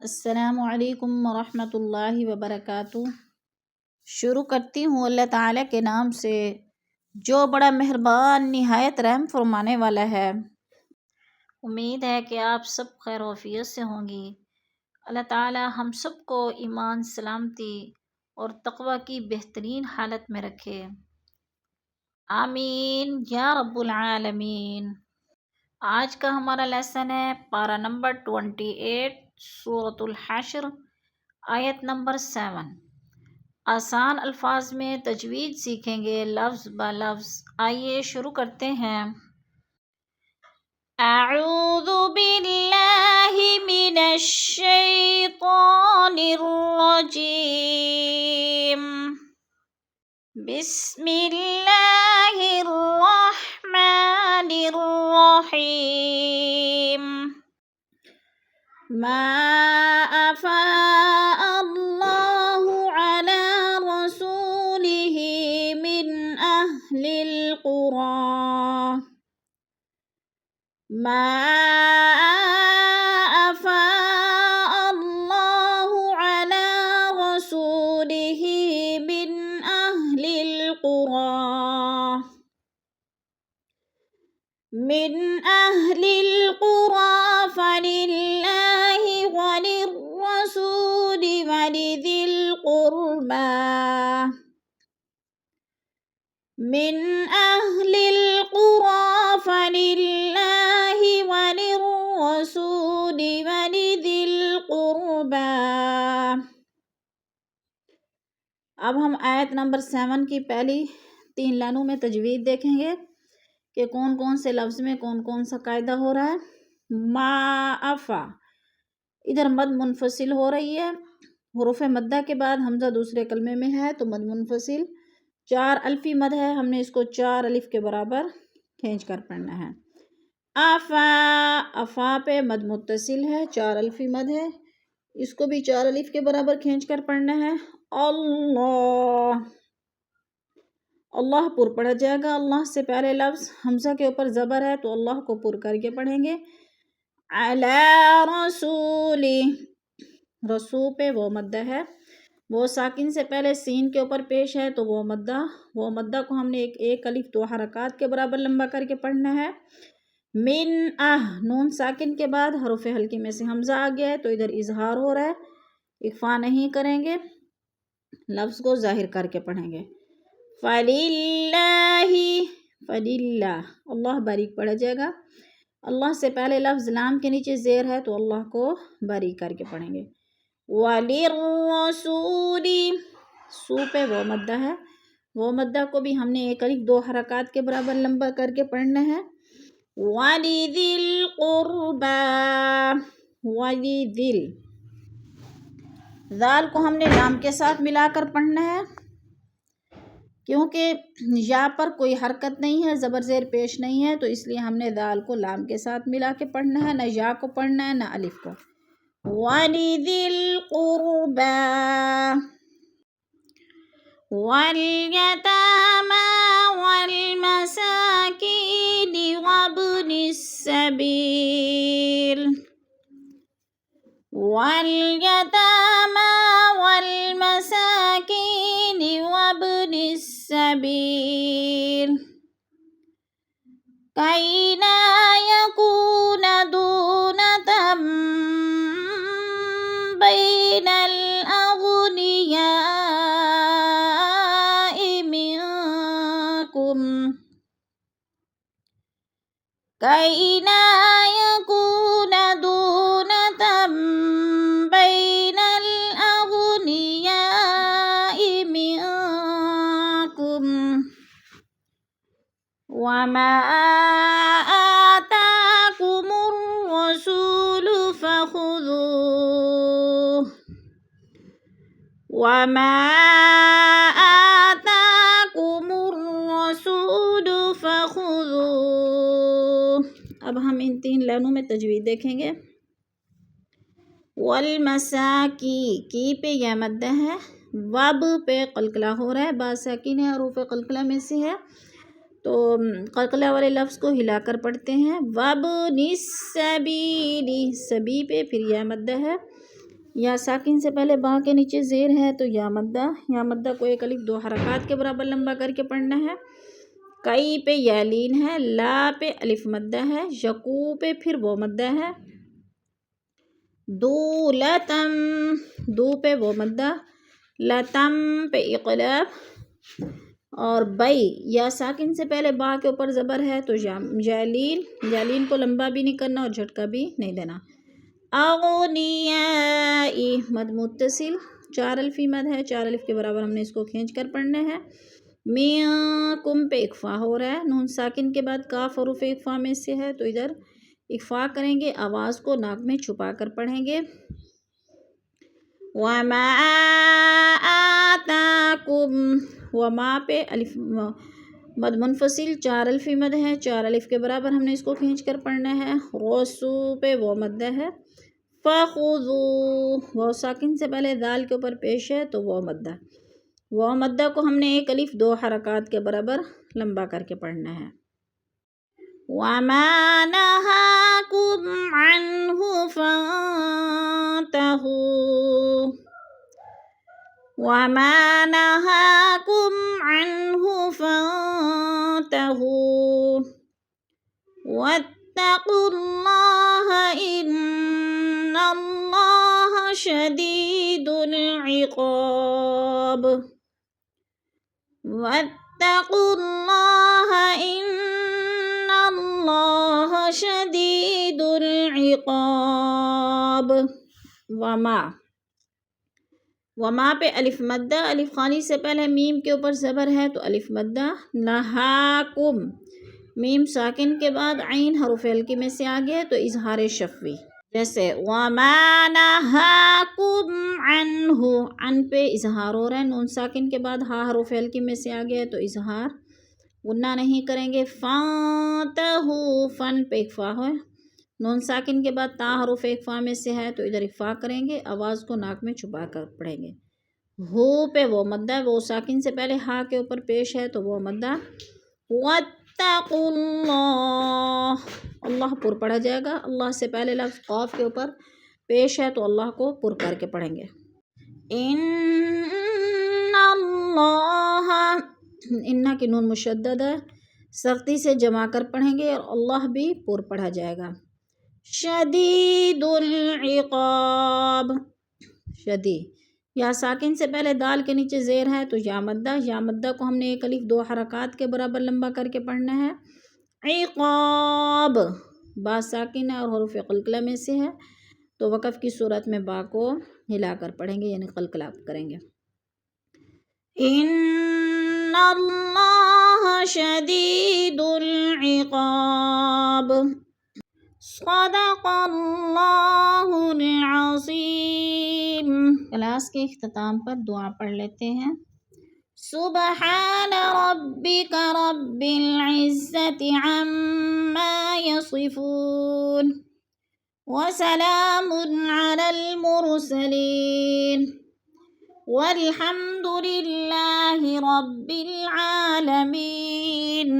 السلام علیکم ورحمۃ اللہ وبرکاتہ۔ شروع کرتی ہوں اللہ تعالیٰ کے نام سے جو بڑا مہربان نہایت رحم فرمانے والا ہے۔ امید ہے کہ آپ سب خیر و عافیت سے ہوں گی۔ اللہ تعالیٰ ہم سب کو ایمان، سلامتی اور تقوی کی بہترین حالت میں رکھے، آمین یا رب العالمین۔ آج کا ہمارا لیسن ہے پارہ نمبر 28 سورۃ الحشر، آیت نمبر 7۔ آسان الفاظ میں تجوید سیکھیں گے لفظ با لفظ۔ آئیے شروع کرتے ہیں۔ اعوذ باللہ من الشیطان الرجیم، بسم اللہ الرحمن الرحیم۔ ما افاء اللہ علی رسولہ من اہل القری، ما افاء اللہ علی رسولہ من اہل القری، من اہل القری فللہ وللرسول ولذی القربى، من اہل القری فللہ وللرسول ولذی القربى۔ اب ہم آیت نمبر 7 کی پہلی 3 لائنوں میں تجوید دیکھیں گے کہ کون کون سے لفظ میں کون کون سا قاعدہ ہو رہا ہے۔ ما افا، ادھر مد منفصل ہو رہی ہے، حروف مدہ کے بعد حمزہ دوسرے کلمے میں ہے تو مد منفصل 4 الفی مد ہے، ہم نے اس کو 4 الف کے برابر کھینچ کر پڑھنا ہے۔ افا، افا پہ مد متصل ہے، 4 الفی مد ہے، اس کو بھی 4 الف کے برابر کھینچ کر پڑھنا ہے۔ اللہ، اللہ پر پڑھا جائے گا، اللہ سے پہلے لفظ حمزہ کے اوپر زبر ہے تو اللہ کو پر کر کے پڑھیں گے۔ علی رسولی، رسو پہ وہ مدہ ہے، وہ ساکن سے پہلے سین کے اوپر پیش ہے تو وہ مدہ کو ہم نے ایک الف 2 حرکات کے برابر لمبا کر کے پڑھنا ہے۔ من نون ساکن کے بعد حروف حلقی میں سے حمزہ آ گیا ہے تو ادھر اظہار ہو رہا ہے، اخفا نہیں کریں گے، لفظ کو ظاہر کر کے پڑھیں گے۔ فللہ، فللہ، اللہ باریک پڑھا جائے گا، اللہ سے پہلے لفظ لام کے نیچے زیر ہے تو اللہ کو باریک کر کے پڑھیں گے۔ وللرسول، سو پہ وہ مدہ ہے، وہ مدہ کو بھی ہم نے ایک الف 2 حرکات کے برابر لمبا کر کے پڑھنا ہے۔ وَلِذِي الْقُرْبَى، وَلِذِل، ذال کو ہم نے لام کے ساتھ ملا کر پڑھنا ہے کیونکہ یا پر کوئی حرکت نہیں ہے، زبر زیر پیش نہیں ہے تو اس لیے ہم نے ذال کو لام کے ساتھ ملا کے پڑھنا ہے، نہ یا کو پڑھنا ہے نہ الف کو۔ وَلِذِي الْقُرْبَى وَالْيَتَامَى وَالْمَسَاكِينِ وَابْنِ السَّبِيلِ، وَالْيَتَامَى وَالْمَسَاكِينِ وَابْنِ السَّبِيلِ كَيْ لَا يَكُونَ دُولَةً بَيْنَ الْأَغْنِيَاءِ مِنكُمْ، كَيْ لَا يَكُونَ دُولَةً بَيْنَ الْأَغْنِيَاءِ مِنكُمْ، وَمَا آتَاكُمُ الرَّسُولُ فَخُذُوهُ، وَمَا آتَاكُمُ الرَّسُولُ فَخُذُوهُ۔ اب ہم ان 3 لائنوں میں تجوید دیکھیں گے۔ والمساکی، کی پہ یہ مدہ ہے، وب پہ قلقلہ ہو رہا ہے، با ساکن ہے، حروف قلقلہ میں سے ہے تو قلقلہ والے لفظ کو ہلا کر پڑھتے ہیں۔ وَابْنِ السَّبِيلِ، سبی پہ پھر یا مدہ ہے، یا ساکن سے پہلے با کے نیچے زیر ہے تو یا مدہ کو ایک الف 2 حرکات کے برابر لمبا کر کے پڑھنا ہے۔ کئی پہ یا لین ہے، لا پہ الف مدہ ہے، یقو پہ پھر وہ مدہ ہے، دولتم دو پہ وہ مدہ، لتم پہ اقلاب، اور بئی یا ساکن سے پہلے با کے اوپر زبر ہے تو جالین کو لمبا بھی نہیں کرنا اور جھٹکا بھی نہیں دینا۔ اغنیائی مد متصل 4 الفی مد ہے، 4 الف کے برابر ہم نے اس کو کھینچ کر پڑھنا ہے۔ منکم پہ اکفا ہو رہا ہے، نون ساکن کے بعد کاف حروف اکفا میں سے ہے تو ادھر اکفا کریں گے، آواز کو ناک میں چھپا کر پڑھیں گے۔ وما آتاکم وما پہ الف مد منفصل 4 الفی مد ہے، 4 الف کے برابر ہم نے اس کو کھینچ کر پڑھنا ہے۔ رسو پہ وہ مدہ ہے، فخذو وہ ساکن سے پہلے دال کے اوپر پیش ہے تو وہ مدہ کو ہم نے ایک الف 2 حرکات کے برابر لمبا کر کے پڑھنا ہے۔ وما نہاکم عنہ فانتہوا وما نہاکم عنہ فانتہوا واتقوا اللہ ان اللہ شدید العقاب واتقوا اللہ ان اللہ شدید العقاب۔ وما پہ الف مدہ، الف خانی سے پہلے میم کے اوپر زبر ہے تو الف مدہ۔ نہاکم میم ساکن کے بعد عین حروف ہلکی میں سے آگے تو اظہار شفوی، جیسے وما نہاکم عنہ، عن پہ اظہار ہو رہا ہے، نون ساکن کے بعد ہا حروف ہلکی میں سے آگے ہے تو اظہار غنہ نہیں کریں گے۔ فانتہوا فن پہ اکفا ہے، نون ساکن کے بعد تا حروف اکفا میں سے ہے تو ادھر اکفا کریں گے، آواز کو ناک میں چھپا کر پڑھیں گے۔ ہو پہ وہ مدہ، وہ ساکن سے پہلے ہا کے اوپر پیش ہے تو وہ مدہ۔ واتقوا اللہ، اللہ پر پڑھا جائے گا، اللہ سے پہلے لفظ قاف کے اوپر پیش ہے تو اللہ کو پر کر کے پڑھیں گے۔ ان اللہ، انہ کی نون مشدد ہے، سختی سے جما کر پڑھیں گے اور اللہ بھی پر پڑھا جائے گا۔ شدید العقاب، شدید یا ساکن سے پہلے دال کے نیچے زیر ہے تو یا مدہ کو ہم نے ایک الف 2 حرکات کے برابر لمبا کر کے پڑھنا ہے۔ عقاب با ساکن ہے اور حروف قلقلہ میں سے ہے تو وقف کی صورت میں با کو ہلا کر پڑھیں گے، یعنی قلقلہ کریں گے۔ ان اللہ شدید العقاب، صدق اللہ العظیم۔ کلاس کے اختتام پر دعا پڑھ لیتے ہیں۔ سبحان ربک رب العزت عما یصفون وسلام علی المرسلین والحمد للہ رب العالمین۔